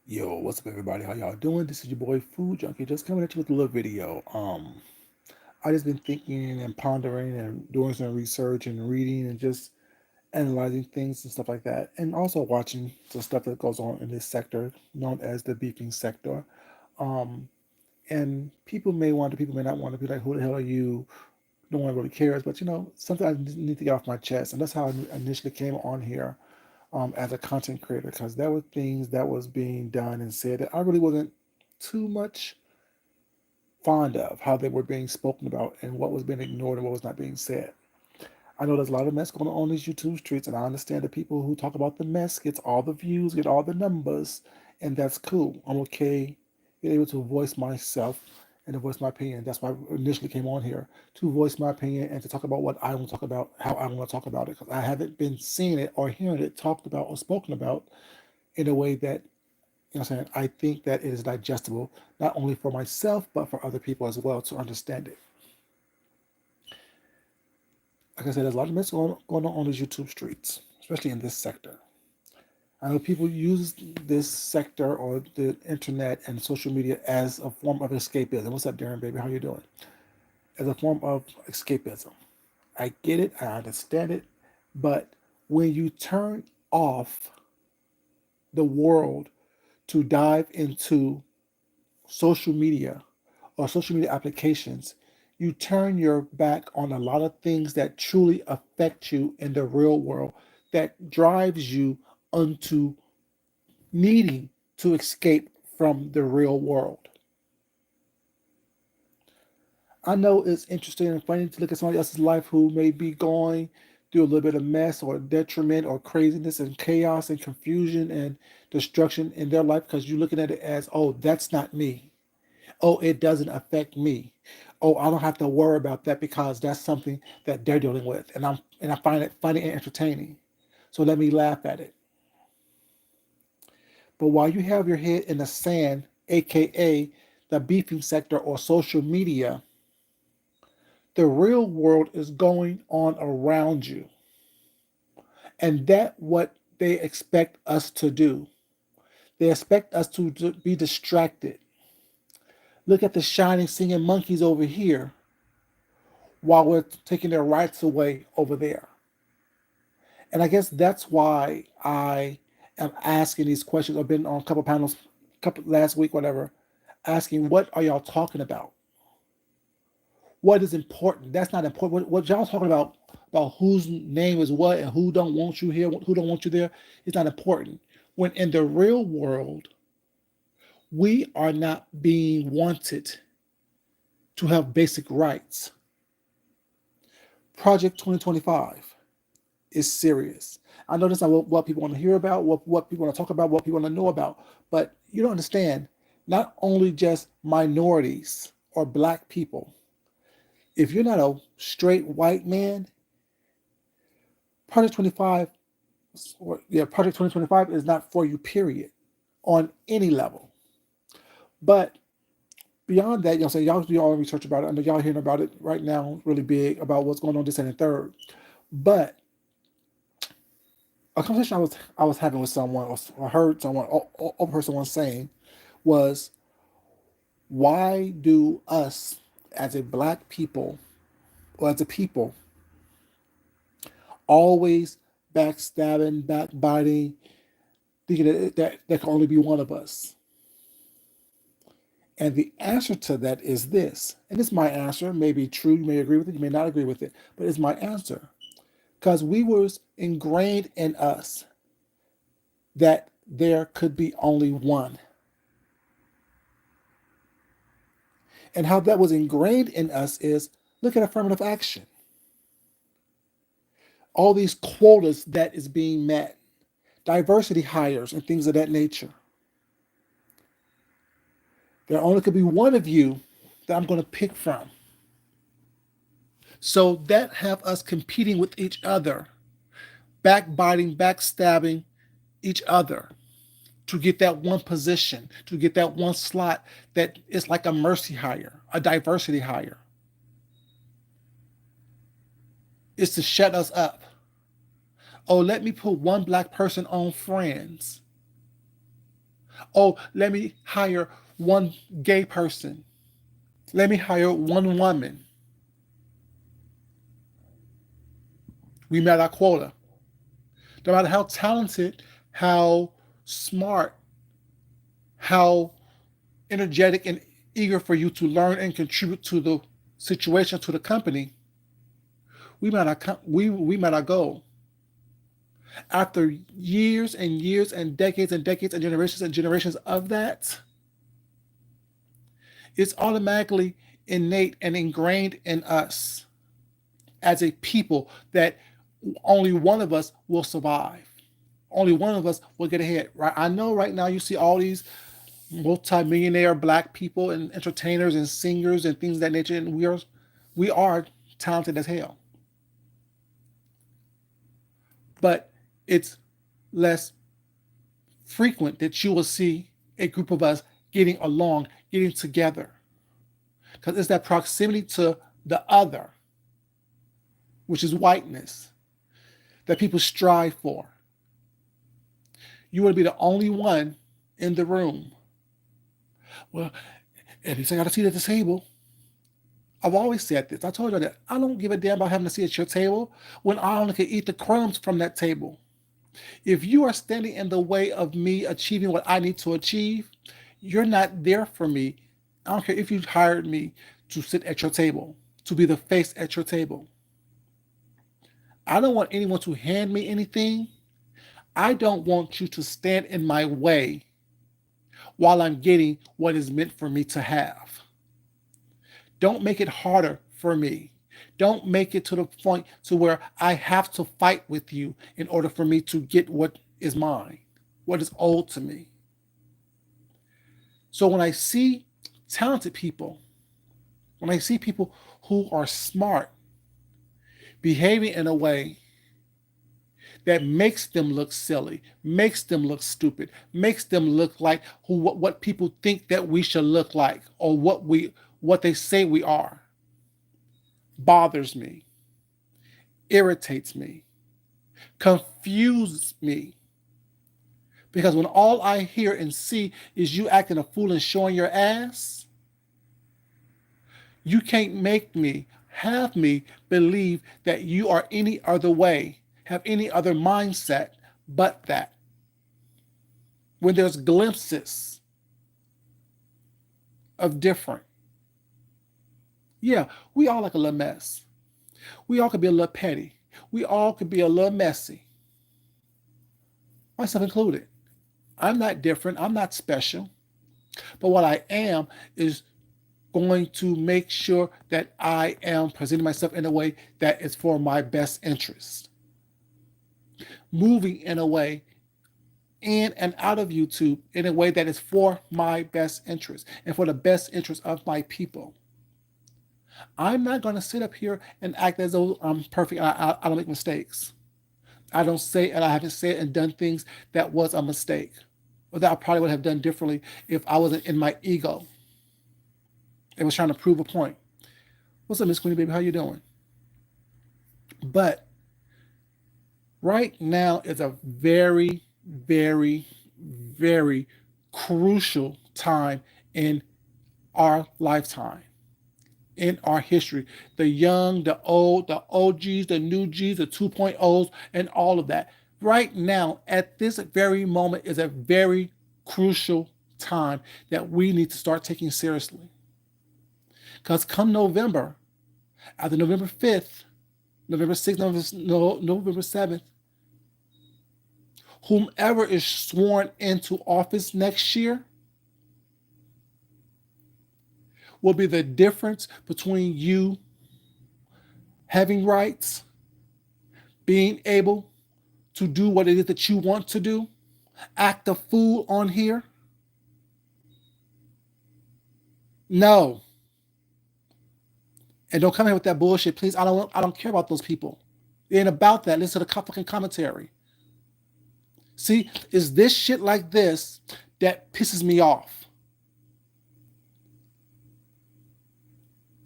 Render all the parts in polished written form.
Yo, what's up, everybody? How y'all doing? This is your boy Food Junkie, just coming at you with a little video. I just been thinking and pondering and doing some research and reading and just analyzing things and stuff like that, and also watching the stuff that goes on in this sector known as the beefing sector. Um, and people may want to, people may not want to be like, "Who the hell are you?" No one really cares, but something I need to get off my chest, and that's how I initially came on here as a content creator, because there were things that was being done and said that I really wasn't too much fond of, how they were being spoken about and what was being ignored and what was not being said. I know there's a lot of mess going on these YouTube streets, and I understand the people who talk about the mess gets all the views, get all the numbers, and that's cool. I'm okay being able to voice myself and to voice my opinion. That's why I initially came on here, to voice my opinion and to talk about what I want to talk about, how I want to talk about it, because I haven't been seeing it or hearing it talked about or spoken about in a way that, what I'm saying, I think that it is digestible, not only for myself, but for other people as well to understand it. Like I said, there's a lot of mess going on these YouTube streets, especially in this sector. I know people use this sector or the internet and social media as a form of escapism. What's up, Darren, baby? How you doing? As a form of escapism. I get it. I understand it. But when you turn off the world to dive into social media or social media applications, you turn your back on a lot of things that truly affect you in the real world, that drives you onto needing to escape from the real world. I know it's interesting and funny to look at somebody else's life who may be going through a little bit of mess or detriment or craziness and chaos and confusion and destruction in their life, because you're looking at it as, oh, that's not me. Oh, it doesn't affect me. Oh, I don't have to worry about that because that's something that they're dealing with, and I find it funny and entertaining. So let me laugh at it. But while you have your head in the sand, aka the beefing sector or social media, the real world is going on around you. And that's what they expect us to do. They expect us to be distracted. Look at the shining singing monkeys over here while we're taking their rights away over there. And I guess that's why I am asking these questions. I've been on a couple panels, couple last week, whatever, asking what are y'all talking about? What is important? That's not important. What y'all talking about whose name is what and who don't want you here, who don't want you there, is not important. When in the real world, we are not being wanted to have basic rights. Project 2025 is serious. I know that's not what people want to hear about, what people want to talk about, what people want to know about. But you don't understand, not only just minorities or black people. If you're not a straight white man, Project 25, Project 2025 is not for you, period, on any level. But beyond that, say y'all do all the research about it. I know y'all hearing about it right now, really big about what's going on this and the third. But a conversation I was having with someone, or I heard someone, or heard someone saying, was, why do us as a black people or as a people always backstabbing, backbiting, thinking that there can only be one of us? And the answer to that is this, and it's my answer. It may be true, you may agree with it, you may not agree with it, but it's my answer. Because we was ingrained in us that there could be only one. And how that was ingrained in us is, look at affirmative action. All these quotas that is being met, diversity hires and things of that nature. There only could be one of you that I'm going to pick from. So that have us competing with each other, backbiting, backstabbing each other to get that one position, to get that one slot that is like a mercy hire, a diversity hire. It's to shut us up. Oh, let me put one black person on Friends. Oh, let me hire one gay person. Let me hire one woman. We met our quota. No matter how talented, how smart, how energetic and eager for you to learn and contribute to the situation, to the company, we met our goal. After years and years and decades and generations of that, it's automatically innate and ingrained in us as a people that only one of us will survive. Only one of us will get ahead. Right? I know right now you see all these multi-millionaire black people and entertainers and singers and things of that nature, and we are talented as hell. But it's less frequent that you will see a group of us getting along, getting together. Because it's that proximity to the other, which is whiteness, that people strive for. You want to be the only one in the room. Well, at least I got a seat at the table. I've always said this. I told you that I don't give a damn about having a seat at your table when I only can eat the crumbs from that table. If you are standing in the way of me achieving what I need to achieve, you're not there for me. I don't care if you hired me to sit at your table, to be the face at your table. I don't want anyone to hand me anything. I don't want you to stand in my way while I'm getting what is meant for me to have. Don't make it harder for me. Don't make it to the point to where I have to fight with you in order for me to get what is mine, what is owed to me. So when I see talented people, when I see people who are smart, behaving in a way that makes them look silly, makes them look stupid, makes them look like what people think that we should look like, or what they say we are, bothers me, irritates me, confuses me. Because when all I hear and see is you acting a fool and showing your ass, you can't have me believe that you are any other way, have any other mindset but that. When there's glimpses of different. Yeah, we all like a little mess. We all could be a little petty. We all could be a little messy, myself included. I'm not different. I'm not special. But what I am is going to make sure that I am presenting myself in a way that is for my best interest. Moving in a way in and out of YouTube in a way that is for my best interest and for the best interest of my people. I'm not going to sit up here and act as though I'm perfect. I don't make mistakes. I don't say, and I haven't said and done things that was a mistake, or that I probably would have done differently if I wasn't in my ego and was trying to prove a point. What's up, Miss Queenie Baby? How you doing? But right now is a very, very, very crucial time in our lifetime, in our history. The young, the old, the OGs, the new Gs, the 2.0s, and all of that. Right now, at this very moment, is a very crucial time that we need to start taking seriously. Because come November, after November 5th, November 6th, November 7th, whomever is sworn into office next year will be the difference between you having rights, being able to do what it is that you want to do, act a fool on here. No. And don't come here with that bullshit, please. I don't care about those people. It ain't about that. Listen to the fucking commentary. See, it's this shit like this that pisses me off.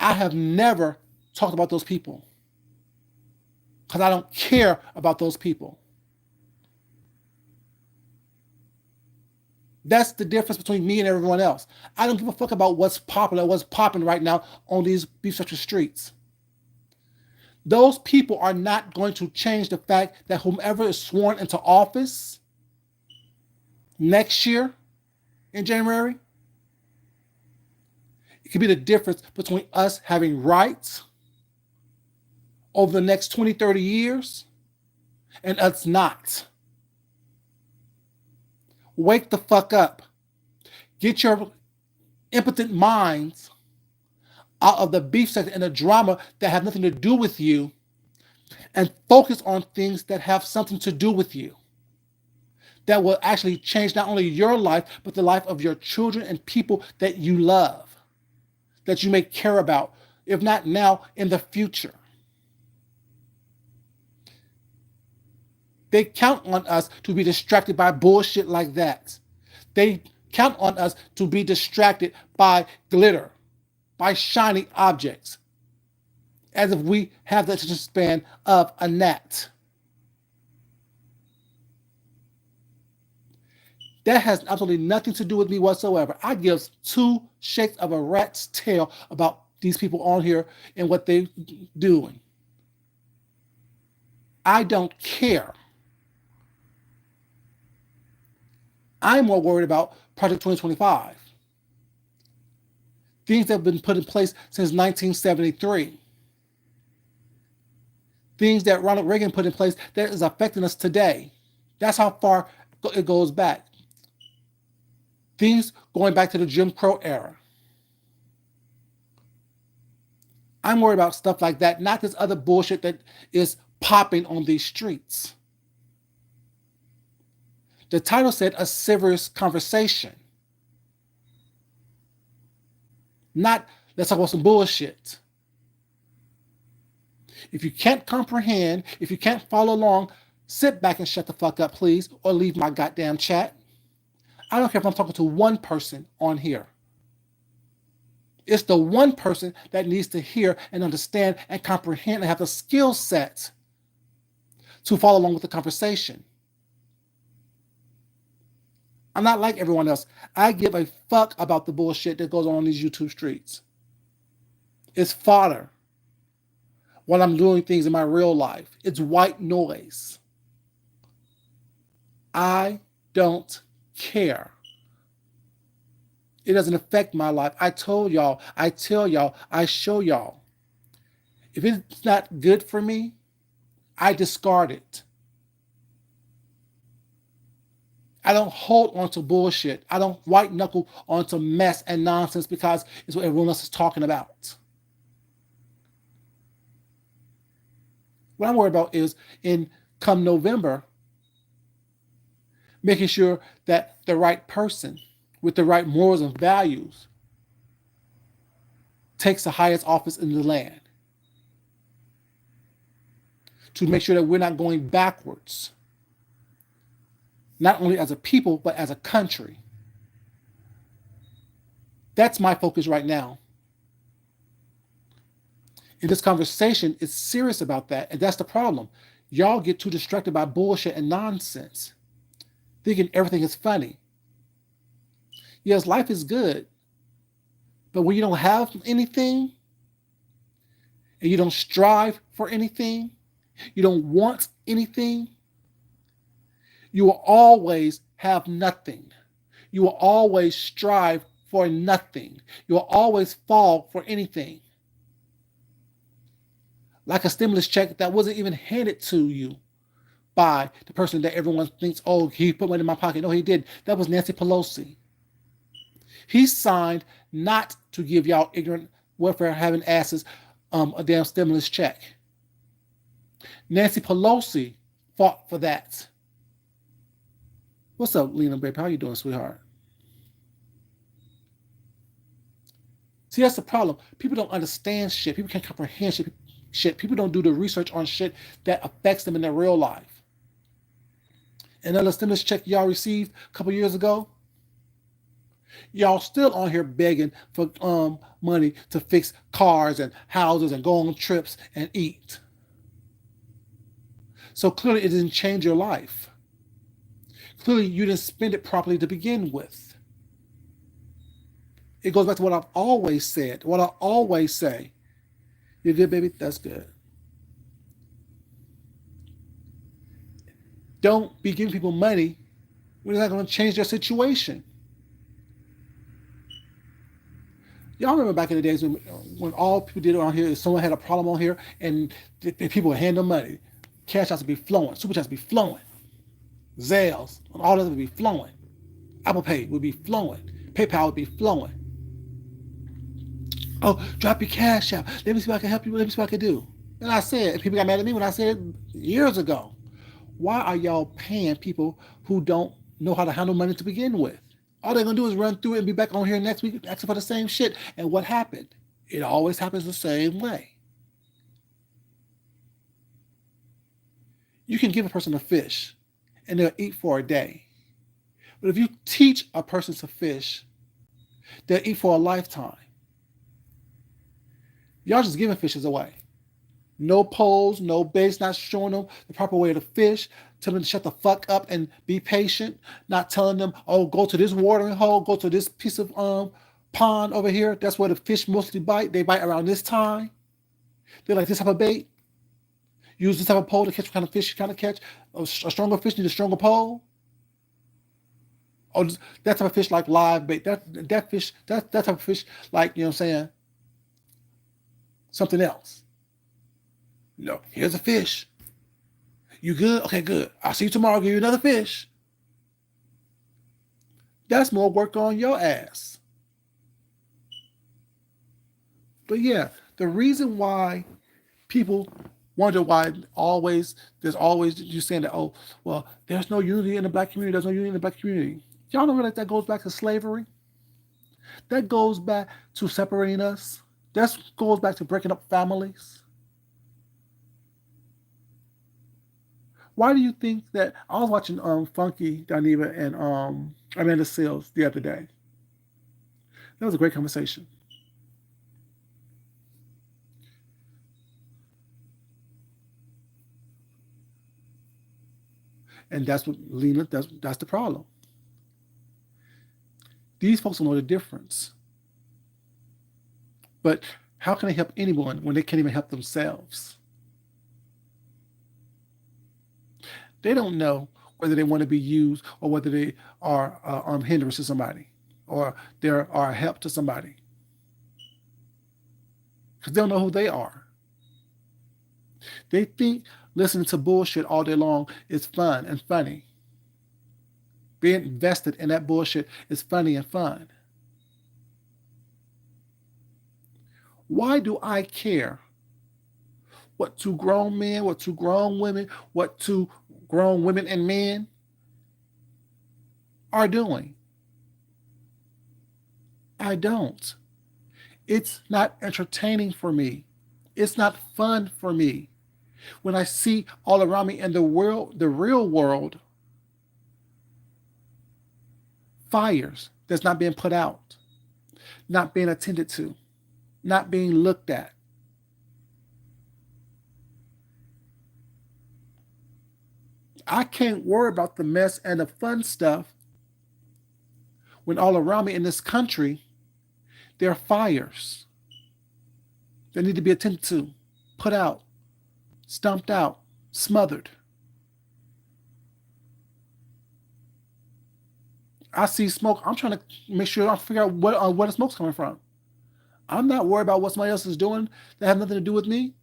I have never talked about those people because I don't care about those people. That's the difference between me and everyone else. I don't give a fuck about what's popular, what's popping right now on these beef structure streets. Those people are not going to change the fact that whomever is sworn into office next year in January, it could be the difference between us having rights over the next 20, 30 years and us not. Wake the fuck up. Get your impotent minds out of the beef section and the drama that have nothing to do with you and focus on things that have something to do with you, that will actually change not only your life, but the life of your children and people that you love, that you may care about, if not now, in the future. They count on us to be distracted by bullshit like that. They count on us to be distracted by glitter, by shiny objects, as if we have the attention span of a gnat. That has absolutely nothing to do with me whatsoever. I give two shakes of a rat's tail about these people on here and what they're doing. I don't care. I'm more worried about Project 2025. Things that have been put in place since 1973. Things that Ronald Reagan put in place that is affecting us today. That's how far it goes back. Things going back to the Jim Crow era. I'm worried about stuff like that, not this other bullshit that is popping on these streets. The title said a serious conversation. Not let's talk about some bullshit. If you can't comprehend, if you can't follow along, sit back and shut the fuck up, please, or leave my goddamn chat. I don't care if I'm talking to one person on here. It's the one person that needs to hear and understand and comprehend and have the skill set to follow along with the conversation. I'm not like everyone else. I give a fuck about the bullshit that goes on these YouTube streets. It's fodder when I'm doing things in my real life. It's white noise. I don't care. It doesn't affect my life. I told y'all, I tell y'all, I show y'all. If it's not good for me, I discard it. I don't hold on to bullshit. I don't white knuckle onto mess and nonsense because it's what everyone else is talking about. What I'm worried about is come November, making sure that the right person with the right morals and values takes the highest office in the land. To make sure that we're not going backwards. Not only as a people, but as a country. That's my focus right now. In this conversation, it's serious about that, and that's the problem. Y'all get too distracted by bullshit and nonsense, thinking everything is funny. Yes, life is good, but when you don't have anything, and you don't strive for anything, you don't want anything, you will always have nothing. You will always strive for nothing. You will always fall for anything. Like a stimulus check that wasn't even handed to you by the person that everyone thinks, oh, he put money in my pocket. No, he did. That was Nancy Pelosi. He signed not to give y'all ignorant welfare having asses a damn stimulus check. Nancy Pelosi fought for that. What's up, Lena, baby? How you doing, sweetheart? See, that's the problem. People don't understand shit. People can't comprehend shit. People don't do the research on shit that affects them in their real life. Another stimulus check y'all received a couple years ago, y'all still on here begging for money to fix cars and houses and go on trips and eat. So clearly it didn't change your life. Clearly, you didn't spend it properly to begin with. It goes back to what I've always said, what I always say. You're good, baby? That's good. Don't be giving people money when it's not going to change their situation. Y'all remember back in the days when all people did around here is someone had a problem on here and people would hand them money. Cash outs would be flowing. Super chats would be flowing. Zales and all that would be flowing. Apple Pay would be flowing. PayPal would be flowing. Oh, drop your cash out. Let me see what I can help you. Let me see what I can do. And I said, people got mad at me when I said years ago, why are y'all paying people who don't know how to handle money to begin with? All they're gonna do is run through it and be back on here next week asking for the same shit. And what happened? It always happens the same way. You can give a person a fish and they'll eat for a day. But if you teach a person to fish, they'll eat for a lifetime. Y'all just giving fishes away. No poles, no baits, not showing them the proper way to fish, telling them to shut the fuck up and be patient, not telling them, oh, go to this watering hole, go to this piece of pond over here. That's where the fish mostly bite. They bite around this time. They like this type of bait. Use this type of pole to catch what kind of fish you kind of catch. A stronger fish need a stronger pole. Oh, that type of fish like live bait. That fish, that type of fish like, you know what I'm saying, something else. No, here's a fish. You good? Okay, good. I'll see you tomorrow. I'll give you another fish. That's more work on your ass. But yeah, the reason why people wonder why there's always you saying that, oh, well, there's no unity in the black community. There's no unity in the black community. Y'all know that goes back to slavery? That goes back to separating us. That goes back to breaking up families. Why do you think that I was watching Funky Dineva and Amanda Seales the other day? That was a great conversation. And that's what Lena, that's the problem. These folks don't know the difference. But how can they help anyone when they can't even help themselves? They don't know whether they want to be used or whether they are hindrance to somebody or they are a help to somebody. Because they don't know who they are. They think listening to bullshit all day long is fun and funny. Being invested in that bullshit is funny and fun. Why do I care what two grown men, what two grown women, what two grown women and men are doing? I don't. It's not entertaining for me. It's not fun for me. When I see all around me in the world, the real world, fires that's not being put out, not being attended to, not being looked at. I can't worry about the mess and the fun stuff when all around me in this country, there are fires that need to be attended to, put out, stomped out, smothered. I see smoke. I'm trying to make sure I figure out where the smoke's coming from. I'm not worried about what somebody else is doing that has nothing to do with me.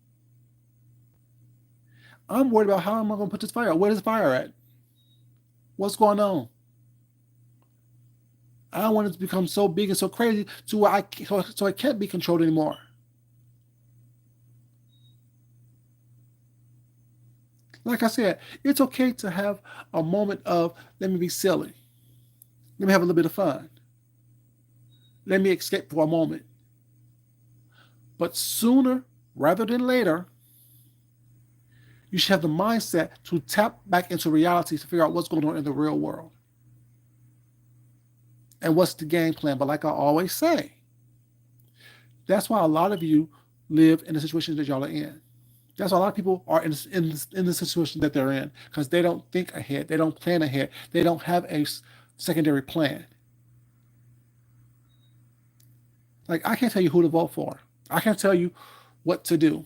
I'm worried about how am I going to put this fire out? Where is the fire at? What's going on? I don't want it to become so big and so crazy to where so it can't be controlled anymore. Like I said, it's okay to have a moment of let me be silly. Let me have a little bit of fun. Let me escape for a moment. But sooner rather than later, you should have the mindset to tap back into reality to figure out what's going on in the real world. And what's the game plan? But like I always say, that's why a lot of you live in the situations that y'all are in. That's why a lot of people are in the situation that they're in because they don't think ahead. They don't plan ahead. They don't have a secondary plan. Like I can't tell you who to vote for. I can't tell you what to do.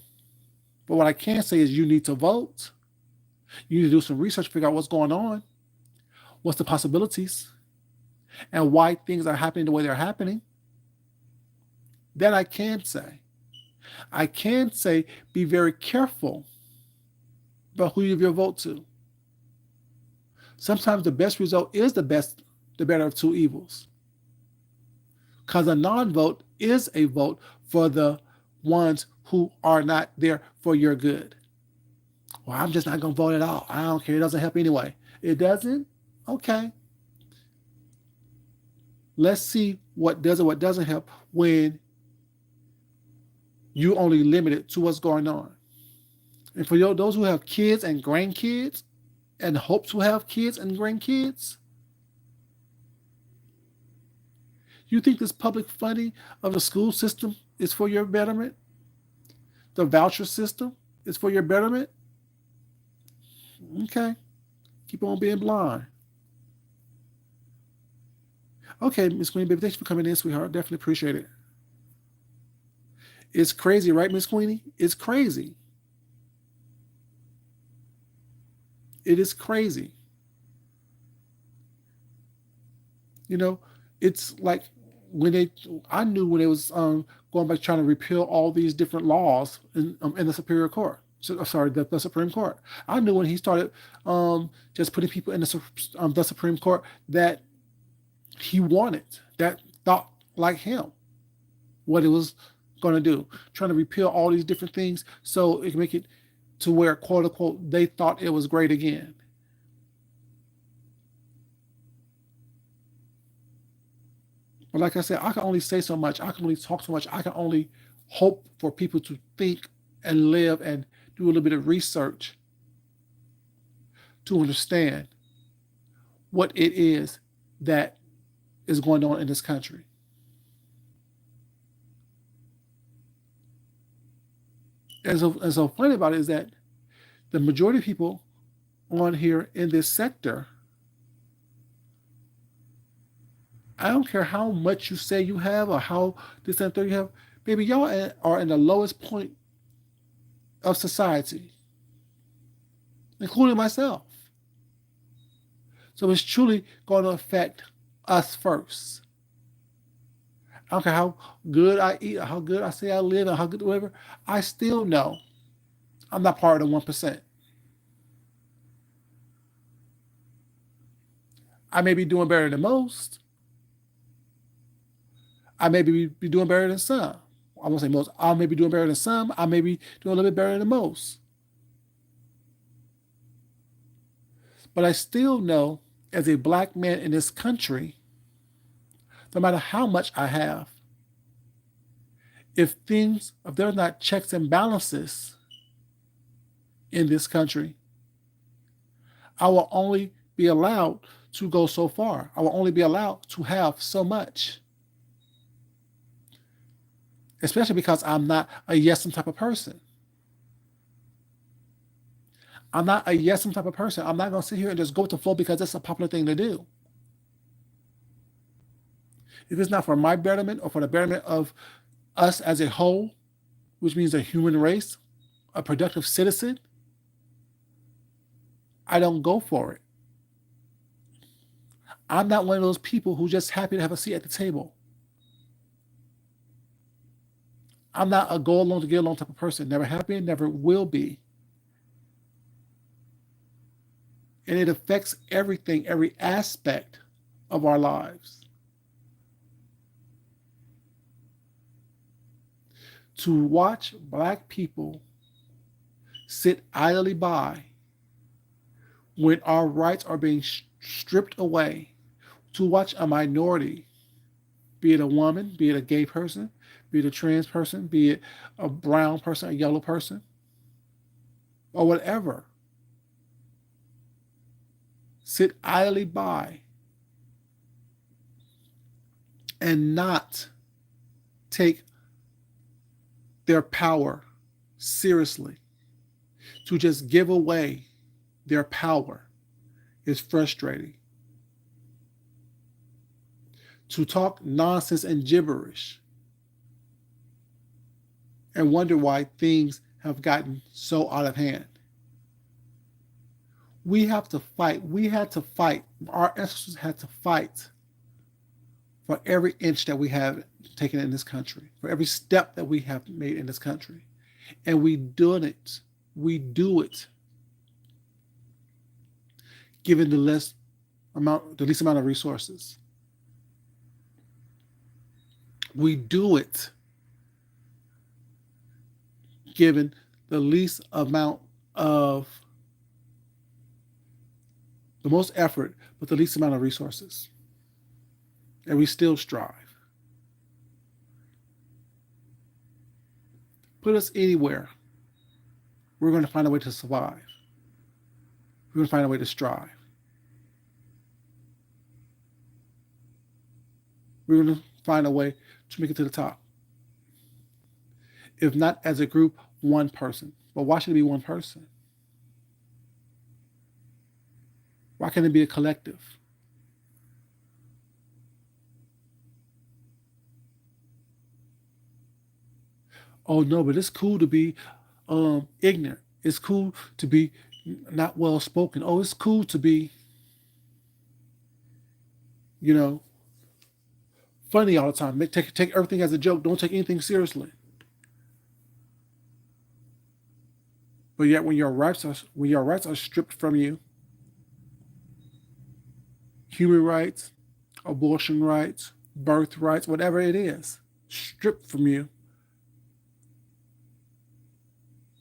But what I can say is you need to vote. You need to do some research, figure out what's going on, what's the possibilities, and why things are happening the way they're happening. That I can say. I can say be very careful about who you give your vote to. Sometimes the best result is the better of two evils. Because a non-vote is a vote for the ones who are not there for your good. Well, I'm just not going to vote at all. I don't care. It doesn't help anyway. It doesn't? Okay. Let's see what does and what doesn't help when you only limit it to what's going on. And for those who have kids and grandkids and hope to have kids and grandkids, you think this public funding of the school system is for your betterment? The voucher system is for your betterment? Okay. Keep on being blind. Okay, Miss Queen, baby, thanks for coming in, sweetheart. Definitely appreciate it. It's crazy, right, Miss Queenie? It's crazy. It is crazy. You know, it's like I knew when it was going back trying to repeal all these different laws in the Superior Court. So, sorry, the Supreme Court. I knew when he started just putting people in the Supreme Court that he wanted, that thought like him, what it was going to do, trying to repeal all these different things so it can make it to where, quote unquote, they thought it was great again. But like I said, I can only say so much. I can only talk so much. I can only hope for people to think and live and do a little bit of research to understand what it is that is going on in this country. And so funny about it is that the majority of people on here in this sector, I don't care how much you say you have or how this and that you have, baby, y'all are in the lowest point of society, including myself. So it's truly going to affect us first. I don't care how good I eat, or how good I say I live, or how good whatever. I still know I'm not part of the 1%. I may be doing better than most. I may be doing better than some. I won't say most. I may be doing better than some. I may be doing a little bit better than most. But I still know, as a black man in this country, no matter how much I have, if there's not checks and balances in this country, I will only be allowed to go so far. I will only be allowed to have so much. Especially because I'm not a yes type of person. I'm not a yes type of person. I'm not going to sit here and just go with the flow because that's a popular thing to do. If it's not for my betterment or for the betterment of us as a whole, which means a human race, a productive citizen, I don't go for it. I'm not one of those people who's just happy to have a seat at the table. I'm not a go along to get along type of person. Never have been, never will be. And it affects everything, every aspect of our lives. To watch black people sit idly by when our rights are being stripped away, to watch a minority, be it a woman, be it a gay person, be it a trans person, be it a brown person, a yellow person, or whatever, sit idly by and not take their power seriously. to just give away their power is frustrating. To talk nonsense and gibberish and wonder why things have gotten so out of hand. We have to fight. We had to fight. Our ancestors had to fight for every inch that we have taken in this country, for every step that we have made in this country. And we do it. We do it given the least amount of resources. We do it given the least amount of the most effort, but the least amount of resources. And we still strive. Put us anywhere, we're going to find a way to survive. We're going to find a way to strive. We're going to find a way to make it to the top. If not as a group, one person. But why should it be one person? Why can't it be a collective? Oh no, but it's cool to be ignorant. It's cool to be not well spoken. Oh, it's cool to be, you know, funny all the time. Take everything as a joke. Don't take anything seriously. But yet, when your rights are stripped from you, human rights, abortion rights, birth rights, whatever it is, stripped from you,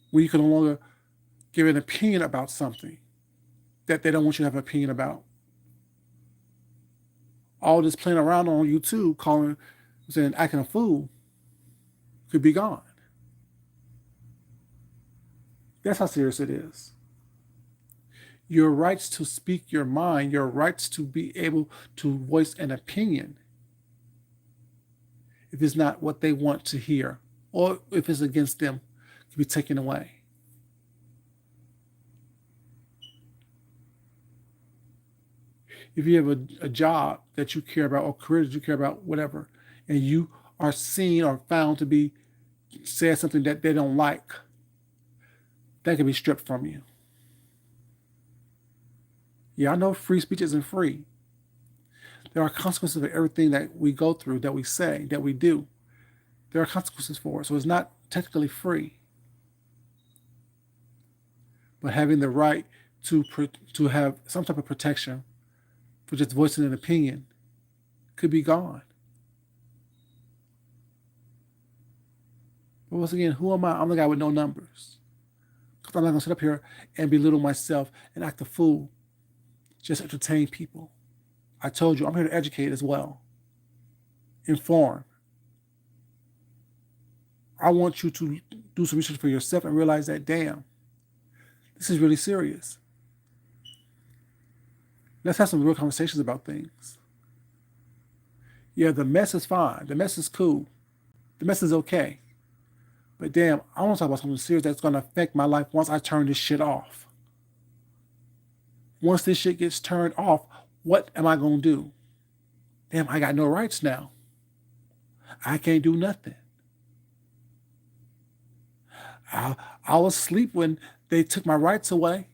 when you can no longer give an opinion about something that they don't want you to have an opinion about. All this playing around on YouTube, saying acting a fool, could be gone. That's how serious it is. Your rights to speak your mind, your rights to be able to voice an opinion, if it's not what they want to hear, or if it's against them, can be taken away. If you have a job that you care about or career that you care about, whatever, and you are seen or found to be said something that they don't like, that can be stripped from you. Yeah, I know free speech isn't free. There are consequences for everything that we go through, that we say, that we do. There are consequences for it. So it's not technically free. But having the right to have some type of protection for just voicing an opinion could be gone. But once again, who am I? I'm the guy with no numbers. Because I'm not going to sit up here and belittle myself and act a fool. Just entertain people. I told you, I'm here to educate as well. Inform. I want you to do some research for yourself and realize that, damn, this is really serious. Let's have some real conversations about things. Yeah, the mess is fine. The mess is cool. The mess is okay. But damn, I want to talk about something serious that's going to affect my life once I turn this shit off. Once this shit gets turned off, what am I going to do? Damn, I got no rights now. I can't do nothing. I was asleep when they took my rights away.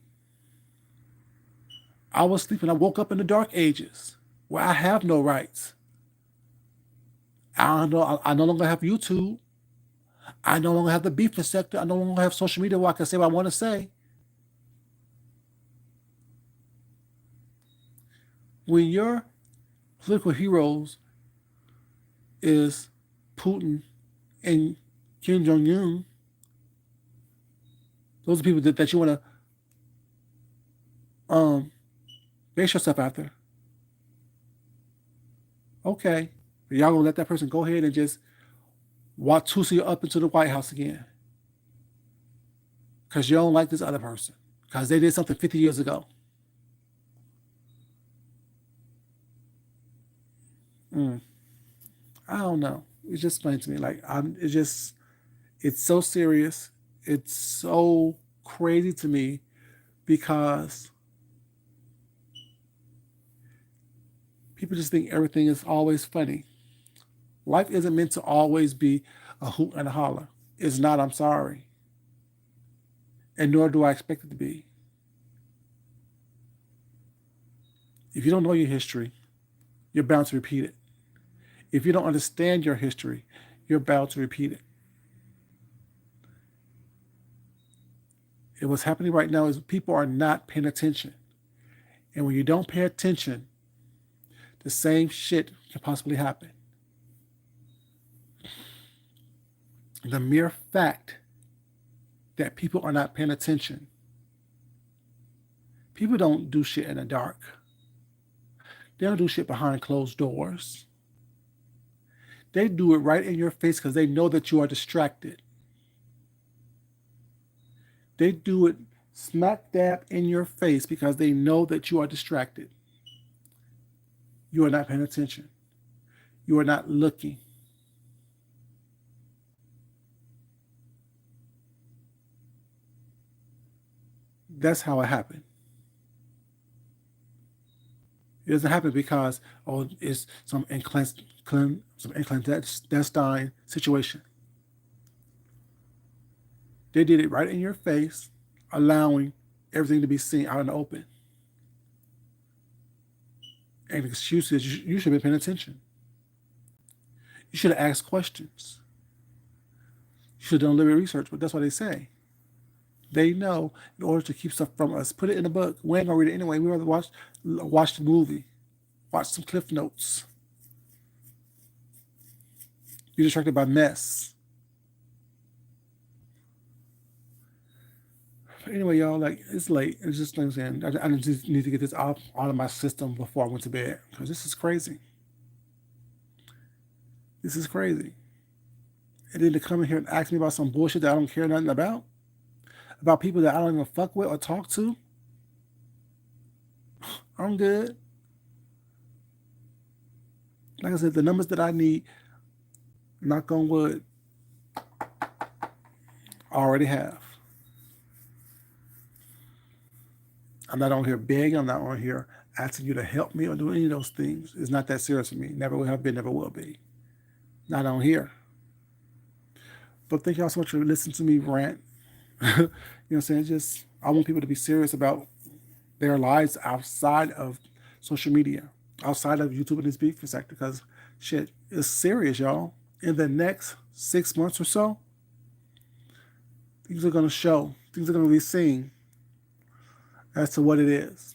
I was asleep when I woke up in the dark ages where I have no rights. I no longer have YouTube. I no longer have the beef sector. I no longer have social media where I can say what I want to say. When your political heroes is Putin and Kim Jong-un, those are people that you want to base yourself after. Okay, but y'all gonna let that person go ahead and just Watusi up into the White House again because you don't like this other person because they did something 50 years ago. I don't know. It's just funny to me. Like it's so serious. It's so crazy to me because people just think everything is always funny. Life isn't meant to always be a hoot and a holler. It's not, I'm sorry. And nor do I expect it to be. If you don't know your history, you're bound to repeat it. If you don't understand your history, you're bound to repeat it. And what's happening right now is people are not paying attention. And when you don't pay attention, the same shit can possibly happen. The mere fact that people are not paying attention. People don't do shit in the dark. They don't do shit behind closed doors. They do it right in your face because they know that you are distracted. They do it smack dab in your face because they know that you are distracted. You are not paying attention. You are not looking. That's how it happened. It doesn't happen because, oh, it's some clandestine situation. They did it right in your face, allowing everything to be seen out in the open. And the excuse is you should have been paying attention. You should have asked questions. You should have done a little bit of research, but that's what they say. They know in order to keep stuff from us, put it in a book. We ain't gonna read it anyway. We rather watch the movie, watch some cliff notes. You're distracted by mess. But anyway, y'all, like it's late. It's just like I'm saying. I just need to get this out of my system before I went to bed because this is crazy. This is crazy. And then to come in here and ask me about some bullshit that I don't care nothing about people that I don't even fuck with or talk to. I'm good. Like I said, the numbers that I need, knock on wood, I already have. I'm not on here begging. I'm not on here asking you to help me or do any of those things. It's not that serious for me. Never will have been, never will be. Not on here. But thank y'all so much for listening to me rant. You know what I'm saying? Just I want people to be serious about their lives outside of social media, outside of YouTube and this beef sector, because shit is serious, y'all. In the next 6 months or so, things are gonna show, things are gonna be seen as to what it is.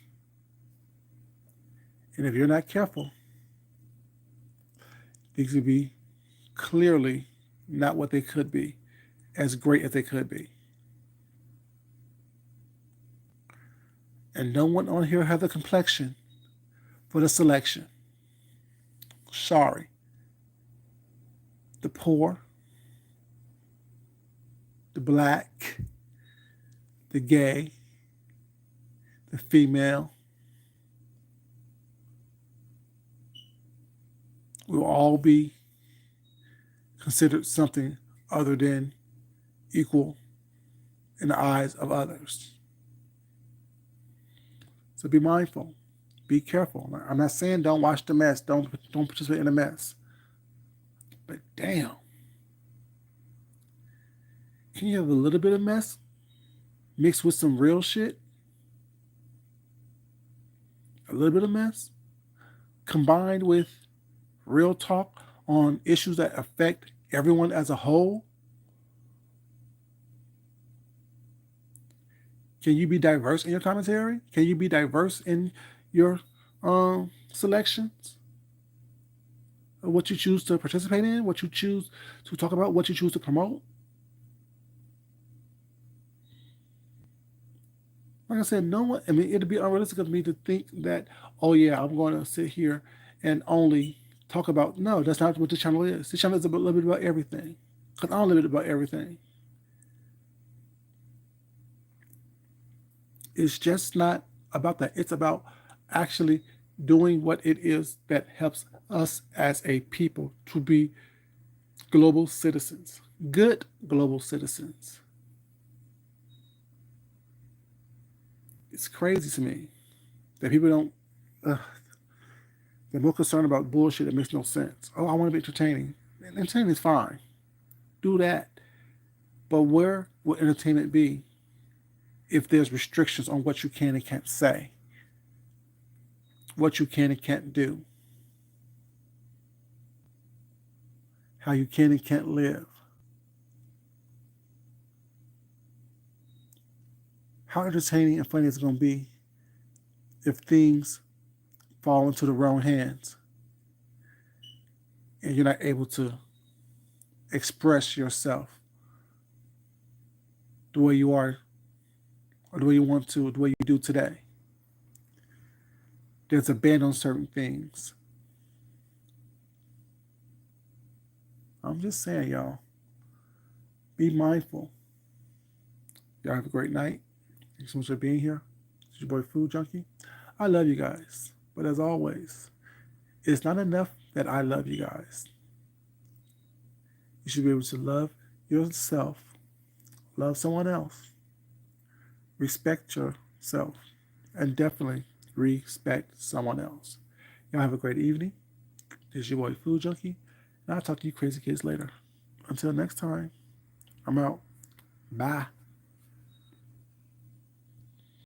And if you're not careful, things will be clearly not what they could be, as great as they could be. And no one on here has the complexion for the selection. Sorry. The poor, the black, the gay, the female will all be considered something other than equal in the eyes of others. So be mindful. Be careful. I'm not saying don't watch the mess. Don't participate in the mess. But damn. Can you have a little bit of mess mixed with some real shit? A little bit of mess combined with real talk on issues that affect everyone as a whole? Can you be diverse in your commentary? Can you be diverse in your selections? What you choose to participate in, what you choose to talk about, what you choose to promote? Like I said, no one, I mean, it'd be unrealistic of me to think that, oh yeah, I'm going to sit here and only talk about, no, that's not what this channel is. This channel is a little bit about everything. Because I'm a little bit about everything. It's just not about that. It's about actually doing what it is that helps us as a people to be global citizens, good global citizens. It's crazy to me that people don't. Uh, they're more concerned about bullshit that makes no sense. Oh, I want to be entertaining. Entertaining is fine. Do that. But where will entertainment be if there's restrictions on what you can and can't say, what you can and can't do, how you can and can't live? How entertaining and funny is it going to be if things fall into the wrong hands and you're not able to express yourself the way you are or the way you want to, the way you do today? There's a ban on certain things. I'm just saying, y'all, be mindful. Y'all have a great night. Thanks so much for being here. It's your boy Food Junkie. I love you guys. But as always, it's not enough that I love you guys. You should be able to love yourself, love someone else, respect yourself, and definitely respect someone else. Y'all have a great evening. This is your boy Food Junkie, and I'll talk to you crazy kids later. Until next time, I'm out. Bye.